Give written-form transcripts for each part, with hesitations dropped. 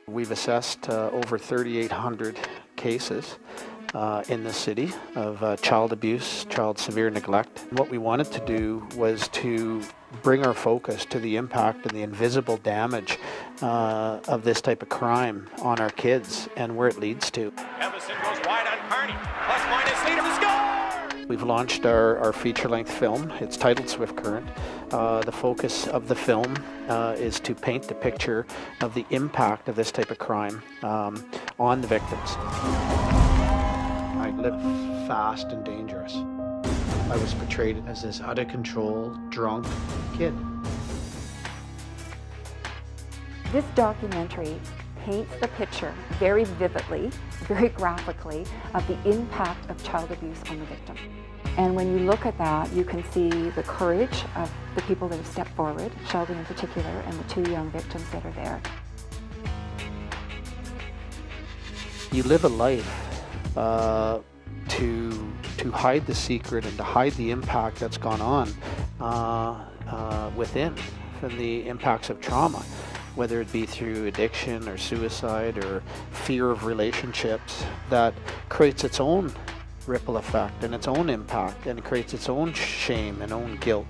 We've assessed over 3,800 cases in the city of child abuse, child severe neglect. What we wanted to do was to bring our focus to the impact and the invisible damage of this type of crime on our kids and where it leads to. Emerson goes wide on Carney. Plus minus leader to score! We've launched our feature-length film. It's titled Swift Current. The focus of the film is to paint the picture of the impact of this type of crime on the victims. I live fast and dangerous. I was portrayed as this out-of-control, drunk kid. This documentary paints the picture very vividly, very graphically, of the impact of child abuse on the victim. And when you look at that, you can see the courage of the people that have stepped forward, Sheldon in particular, and the two young victims that are there. You live a life to hide the secret and to hide the impact that's gone on within from the impacts of trauma, whether it be through addiction or suicide or fear of relationships, that creates its own ripple effect and its own impact, and it creates its own shame and own guilt.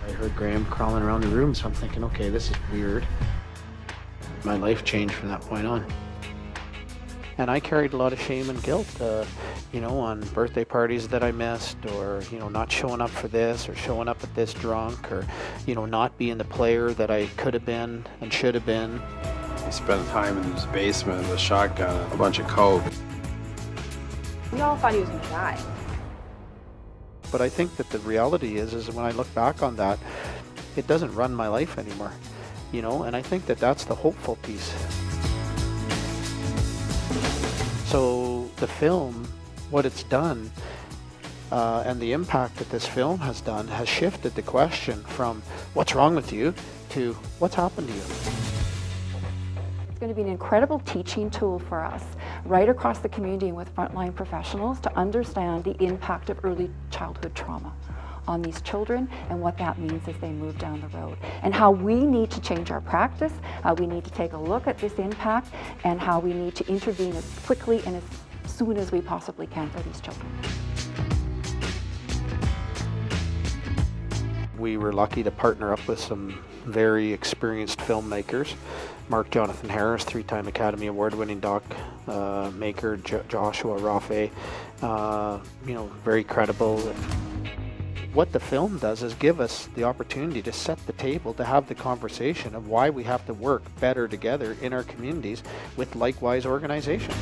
I heard Graham crawling around the room, so I'm thinking, okay, this is weird. My life changed from that point on. And I carried a lot of shame and guilt, on birthday parties that I missed, or, not showing up for this, or showing up at this drunk, or, not being the player that I could have been and should have been. He spent time in his basement with a shotgun and a bunch of coke. We all thought he was going to die. But I think that the reality is when I look back on that, it doesn't run my life anymore, and I think that that's the hopeful piece. So the film, what it's done, and the impact that this film has done has shifted the question from what's wrong with you to what's happened to you. It's going to be an incredible teaching tool for us right across the community and with frontline professionals to understand the impact of early childhood trauma on these children and what that means as they move down the road, and how we need to change our practice, how we need to take a look at this impact, and how we need to intervene as quickly and as soon as we possibly can for these children. We were lucky to partner up with some very experienced filmmakers. Mark Jonathan Harris, 3-time Academy Award-winning doc maker, Joshua Rafe, very credible. What the film does is give us the opportunity to set the table, to have the conversation of why we have to work better together in our communities with likewise organizations.